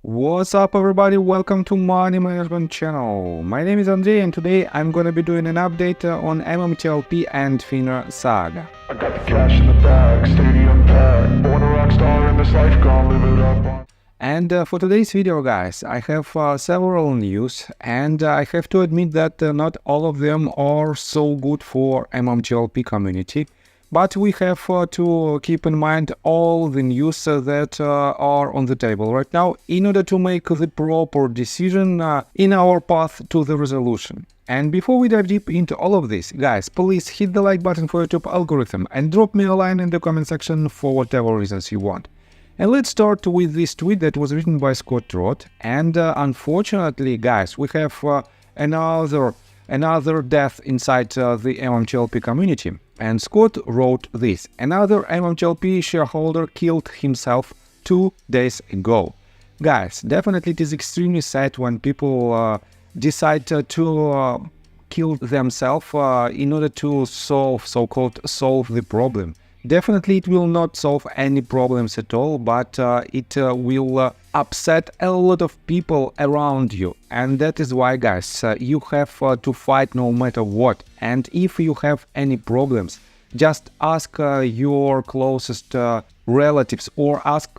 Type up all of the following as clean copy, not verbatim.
What's up everybody, welcome to Money Management channel. My name is Andrei and today I'm gonna be doing an update on MMTLP and FINRA saga. I got the cash in the bag, stadium packed, born a rock star in this life, gonna live it up. And for today's video guys, I have several news and I have to admit that not all of them are so good for MMTLP community. But we have to keep in mind all the news that are on the table right now in order to make the proper decision in our path to the resolution. And before we dive deep into all of this, guys, please hit the like button for YouTube algorithm and drop me a line in the comment section for whatever reasons you want. And let's start with this tweet that was written by Scot Traudt. And unfortunately, guys, we have another death inside the MMTLP community. And Scot wrote this: another MMTLP shareholder killed himself 2 days ago. Guys, definitely it is extremely sad when people decide to kill themselves in order to so-called solve the problem. Definitely it will not solve any problems at all, but it will upset a lot of people around you. And that is why, guys, you have to fight no matter what. And if you have any problems, just ask your closest relatives or ask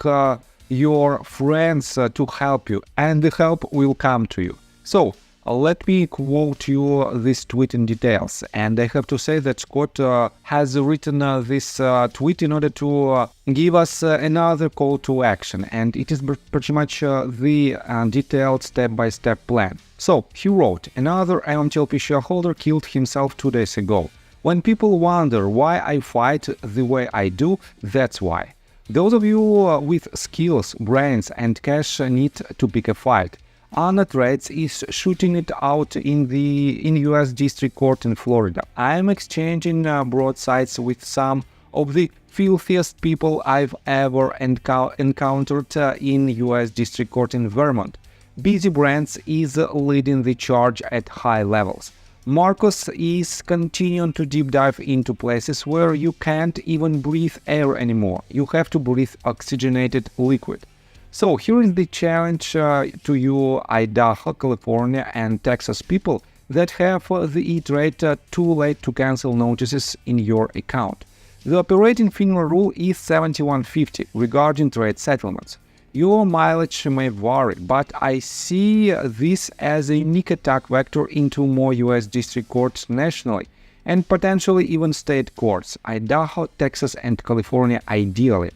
your friends to help you, and the help will come to you. So let me quote you this tweet in details, and I have to say that Scot has written this tweet in order to give us another call to action, and it is pretty much the detailed step-by-step plan. So he wrote: another MMTLP shareholder killed himself 2 days ago. When people wonder why I fight the way I do, that's why. Those of you with skills, brains and cash need to pick a fight. Anna Trades is shooting it out in US District Court in Florida. I am exchanging broadsides with some of the filthiest people I've ever encountered in US District Court in Vermont. Busy Brands is leading the charge at high levels. Marcos is continuing to deep dive into places where you can't even breathe air anymore. You have to breathe oxygenated liquid. So here is the challenge to you Idaho, California and Texas people that have the E-Trade too late to cancel notices in your account. The operating FINRA rule is 7150 regarding trade settlements. Your mileage may vary, but I see this as a unique attack vector into more US district courts nationally and potentially even state courts, Idaho, Texas and California ideally.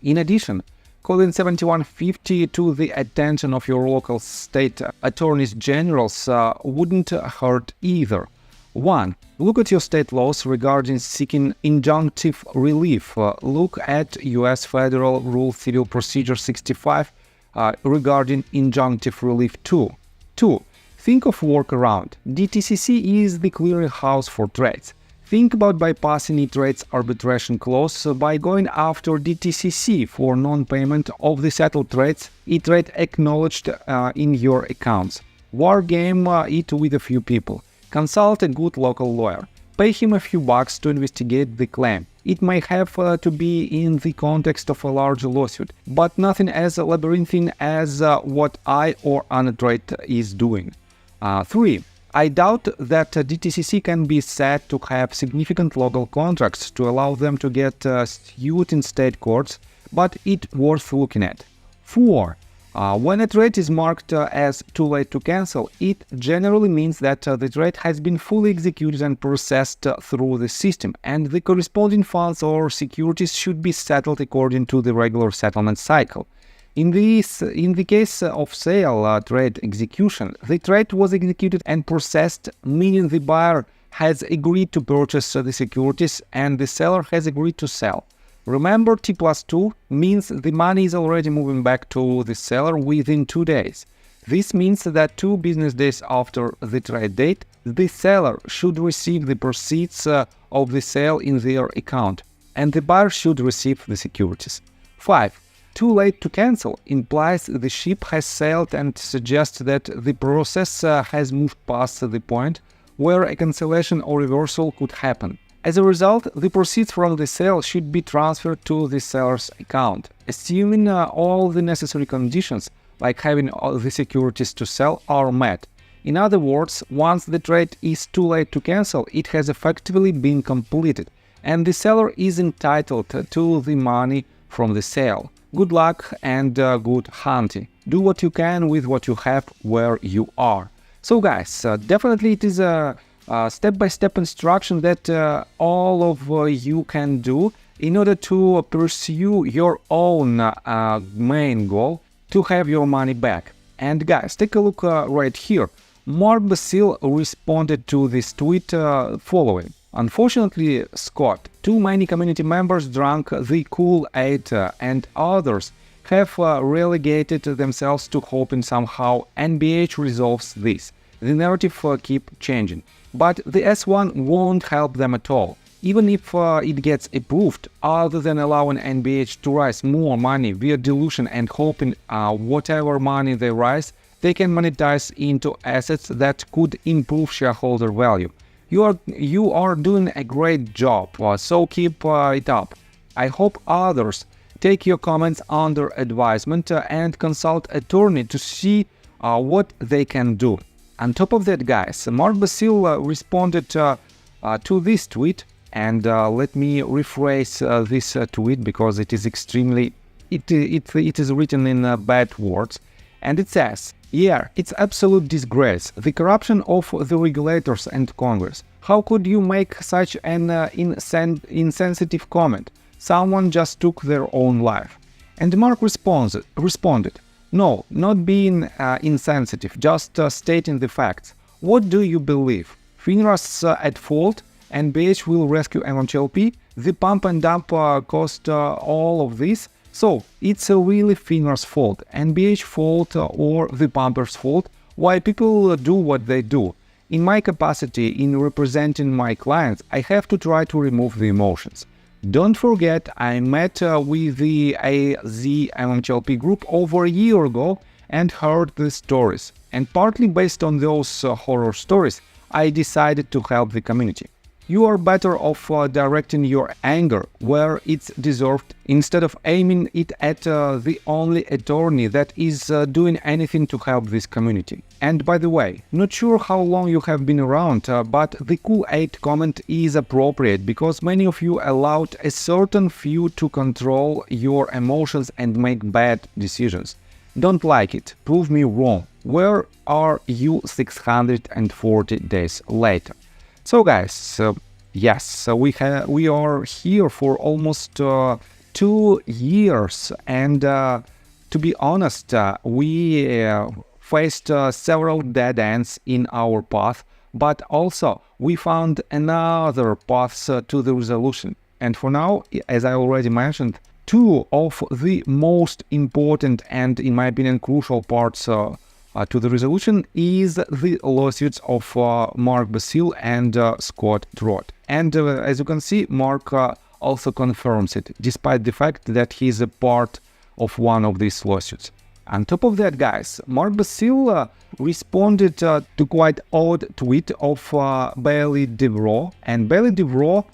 In addition, calling 7150 to the attention of your local state attorneys generals wouldn't hurt either. 1. Look at your state laws regarding seeking injunctive relief. Look at US Federal Rule Civil Procedure 65 regarding injunctive relief too. 2. Think of workaround. DTCC is the clearinghouse for trades. Think about bypassing E-Trade's arbitration clause by going after DTCC for non-payment of the settled trades E-Trade acknowledged in your accounts. Wargame it with a few people. Consult a good local lawyer. Pay him a few bucks to investigate the claim. It may have to be in the context of a large lawsuit, but nothing as labyrinthine as what I or Anna Trade is doing. 3. I doubt that DTCC can be said to have significant local contracts to allow them to get sued in state courts, but it's worth looking at. 4. When a trade is marked as too late to cancel, it generally means that the trade has been fully executed and processed through the system, and the corresponding funds or securities should be settled according to the regular settlement cycle. In the case of sale trade execution, the trade was executed and processed, meaning the buyer has agreed to purchase the securities and the seller has agreed to sell. Remember, T+2 means the money is already moving back to the seller within 2 days. This means that 2 business days after the trade date, the seller should receive the proceeds of the sale in their account, and the buyer should receive the securities. 5. Too late to cancel implies the ship has sailed and suggests that the process has moved past the point where a cancellation or reversal could happen. As a result, the proceeds from the sale should be transferred to the seller's account. Assuming all the necessary conditions, like having all the securities to sell, are met. In other words, once the trade is too late to cancel, it has effectively been completed, and the seller is entitled to the money from the sale. Good luck and good hunting. Do what you can with what you have where you are. So guys, definitely it is a step-by-step instruction that all of you can do in order to pursue your own main goal, to have your money back. And guys, take a look right here. Mark Basile responded to this tweet following: "Unfortunately, Scot, too many community members drank the Kool-Aid and others have relegated themselves to hoping somehow NBH resolves this. The narrative keep changing, but the S1 won't help them at all. Even if it gets approved, other than allowing NBH to raise more money via dilution and hoping whatever money they raise, they can monetize into assets that could improve shareholder value. You are doing a great job, so keep it up. I hope others take your comments under advisement and consult attorney to see what they can do." On top of that, guys, Mark Basile responded to this tweet, and let me rephrase this tweet because it is extremely, it is written in bad words, and it says: "Yeah, it's absolute disgrace, the corruption of the regulators and Congress. How could you make such an insensitive comment? Someone just took their own life." And Mark responded: "No, not being insensitive, just stating the facts. What do you believe? FINRA's at fault? NBH will rescue MMTLP? The pump and dump caused all of this? So, it's really FINRA's fault, NBH fault, or the pumper's fault? Why people do what they do? In my capacity in representing my clients, I have to try to remove the emotions. Don't forget, I met with the AZ MMTLP group over a year ago and heard the stories. And partly based on those horror stories, I decided to help the community. You are better off directing your anger where it's deserved instead of aiming it at the only attorney that is doing anything to help this community. And by the way, not sure how long you have been around, but the Kool-Aid comment is appropriate because many of you allowed a certain few to control your emotions and make bad decisions. Don't like it. Prove me wrong. Where are you 640 days later?" So guys, yes, we are here for almost 2 years, and to be honest, we faced several dead ends in our path, but also we found another paths to the resolution. And for now, as I already mentioned, 2 of the most important and, in my opinion, crucial parts to the resolution is the lawsuits of Mark Basile and Scot Traudt. And as you can see, Mark also confirms it, despite the fact that he is a part of one of these lawsuits. On top of that, guys, Mark Basile responded to quite odd tweet of Bailey DeVroe, and Bailey DeVroe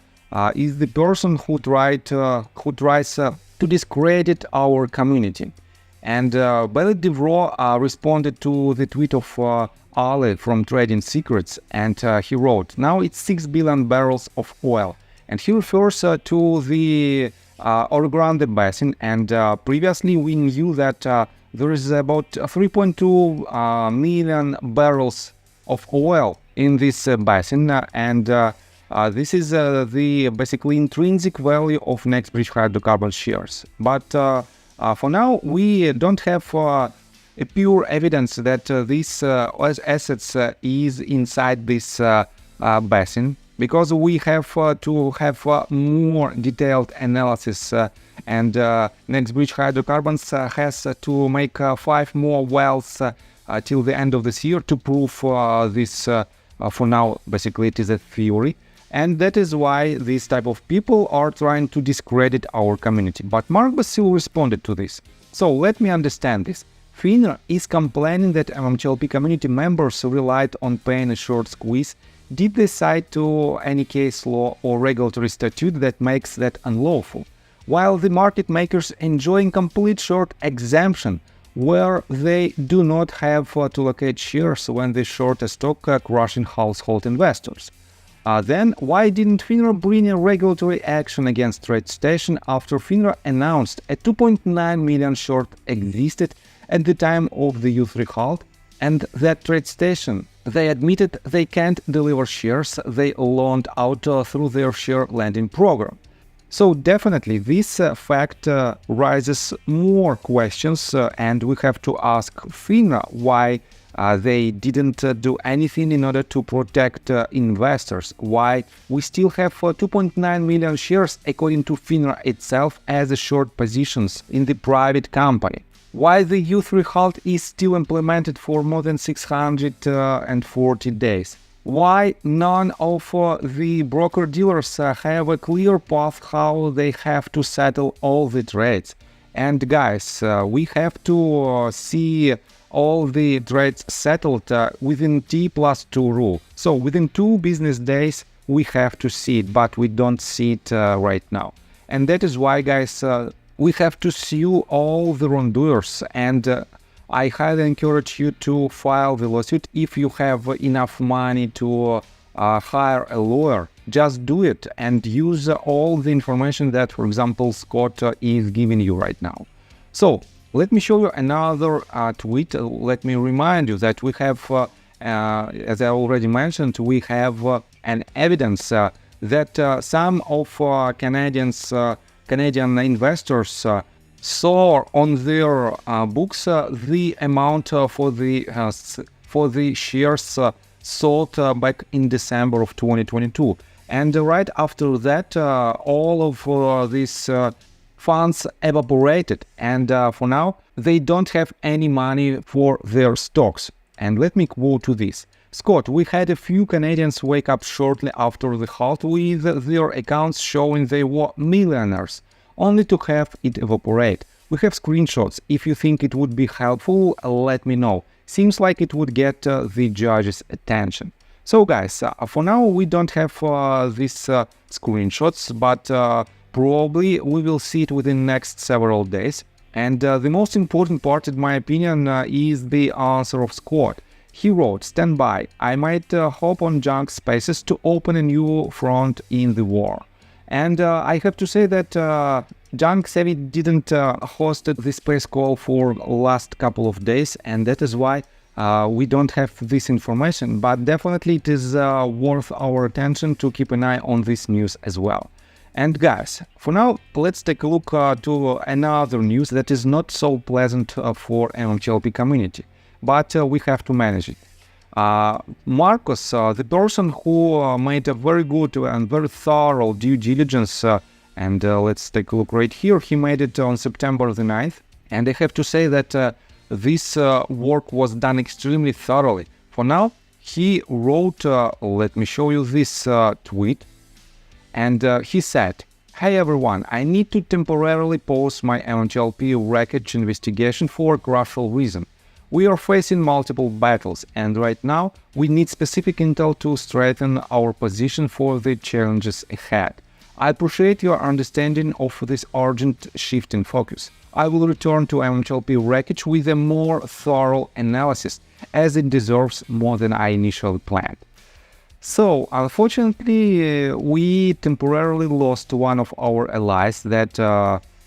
is the person who tries to discredit our community. And Bailey DeVroe responded to the tweet of Ali from Trading Secrets, and he wrote, "Now it's 6 billion barrels of oil." And he refers to the Orogrande Basin, and previously we knew that there is about 3.2 million barrels of oil in this basin, and this is the basically intrinsic value of NextBridge hydrocarbon shares. But for now, we don't have a pure evidence that these assets is inside this basin, because we have to have more detailed analysis, and NextBridge Hydrocarbons has to make 5 more wells till the end of this year to prove this. For now, basically, it is a theory. And that is why these type of people are trying to discredit our community. But Mark Basile responded to this. So let me understand this. FINRA is complaining that MMTLP community members relied on paying a short squeeze. Did they cite to any case law or regulatory statute that makes that unlawful? While the market makers enjoying complete short exemption where they do not have to locate shares when they short a stock, crushing household investors. Then why didn't FINRA bring a regulatory action against TradeStation after FINRA announced a 2.9 million short existed at the time of the U3 halt, and that TradeStation, they admitted they can't deliver shares they loaned out through their share lending program? So definitely this fact raises more questions, and we have to ask FINRA why they didn't do anything in order to protect investors, why we still have 2.9 million shares according to FINRA itself as short positions in the private company, why the U3 halt is still implemented for more than 640 days. Why none of the broker-dealers have a clear path how they have to settle all the trades? And guys, we have to see all the trades settled within T+2 rule. So within 2 business days we have to see it, but we don't see it right now. And that is why, guys, we have to sue all the wrongdoers, and I highly encourage you to file the lawsuit. If you have enough money to hire a lawyer, just do it and use all the information that, for example, Scot is giving you right now. So let me show you another tweet. Let me remind you that we have, as I already mentioned, we have an evidence that some of Canadian investors saw on their books the amount for the shares sold back in December of 2022, and right after that all of these funds evaporated, and for now they don't have any money for their stocks. And let me quote to this: Scot, we had a few Canadians wake up shortly after the halt with their accounts showing they were millionaires, only to have it evaporate. We have screenshots. If you think it would be helpful, let me know. Seems like it would get the judge's attention. So guys, for now we don't have these screenshots, but probably we will see it within next several days. And the most important part, in my opinion, is the answer of Scot. He wrote, "Stand by, I might hop on junk spaces to open a new front in the war." And I have to say that Junk Savvy didn't host the space call for last couple of days, and that is why we don't have this information, but definitely it is worth our attention to keep an eye on this news as well. And guys, for now, let's take a look to another news that is not so pleasant for MMTLP community, but we have to manage it. Marcos, the person who made a very good and very thorough due diligence, and let's take a look right here, he made it on September the 9th, and I have to say that this work was done extremely thoroughly. For now, he wrote, let me show you this tweet, and he said, "Hey everyone, I need to temporarily pause my MMTLP wreckage investigation for a crucial reason. We are facing multiple battles, and right now we need specific intel to strengthen our position for the challenges ahead. I appreciate your understanding of this urgent shift in focus. I will return to MMTLP wreckage with a more thorough analysis, as it deserves more than I initially planned." So, unfortunately, we temporarily lost one of our allies that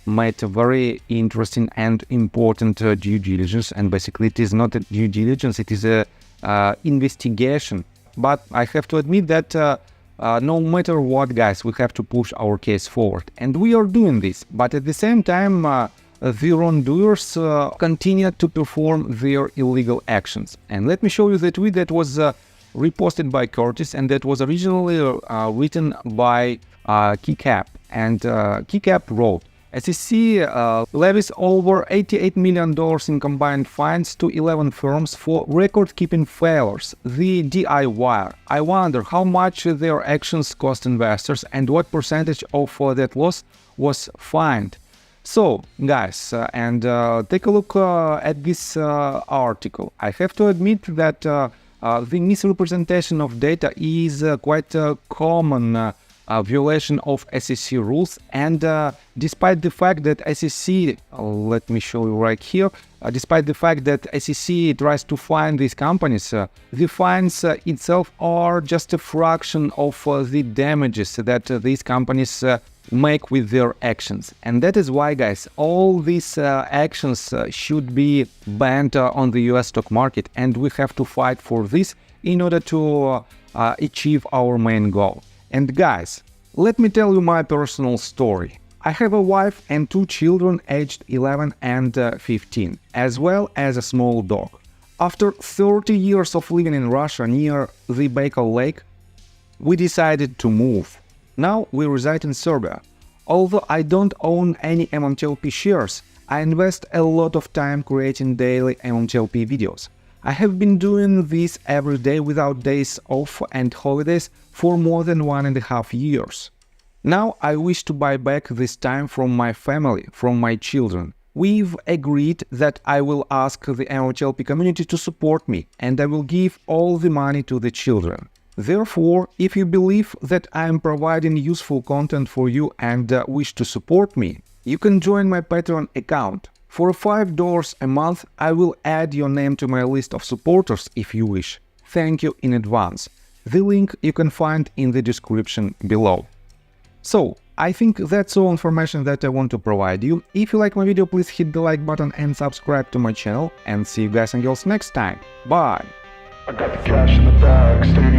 made a very interesting and important due diligence, and basically it is not a due diligence, it is a investigation. But I have to admit that no matter what, guys, we have to push our case forward, and we are doing this. But at the same time, the wrongdoers continue to perform their illegal actions. And let me show you the tweet that was reposted by Curtis, and that was originally written by Keycap. And Keycap wrote, "SEC levies over $88 million in combined fines to 11 firms for record-keeping failures, the DIY. I wonder how much their actions cost investors and what percentage of that loss was fined." So, guys, and take a look at this article. I have to admit that the misrepresentation of data is quite common violation of SEC rules, and despite the fact that SEC, let me show you right here, despite the fact that SEC tries to fine these companies, the fines itself are just a fraction of the damages that these companies make with their actions. And that is why, guys, all these actions should be banned on the US stock market, and we have to fight for this in order to achieve our main goal. And guys, let me tell you my personal story. I have a wife and 2 children aged 11 and 15, as well as a small dog. After 30 years of living in Russia near the Baikal Lake, we decided to move. Now we reside in Serbia. Although I don't own any MMTLP shares, I invest a lot of time creating daily MMTLP videos. I have been doing this every day without days off and holidays for more than 1.5 years. Now I wish to buy back this time from my family, from my children. We've agreed that I will ask the MMTLP community to support me, and I will give all the money to the children. Therefore, if you believe that I am providing useful content for you and wish to support me, you can join my Patreon account. For $5 a month, I will add your name to my list of supporters if you wish. Thank you in advance. The link you can find in the description below. So, I think that's all information that I want to provide you. If you like my video, please hit the like button and subscribe to my channel. And see you guys and girls next time. Bye! I got the cash in the bag, stadium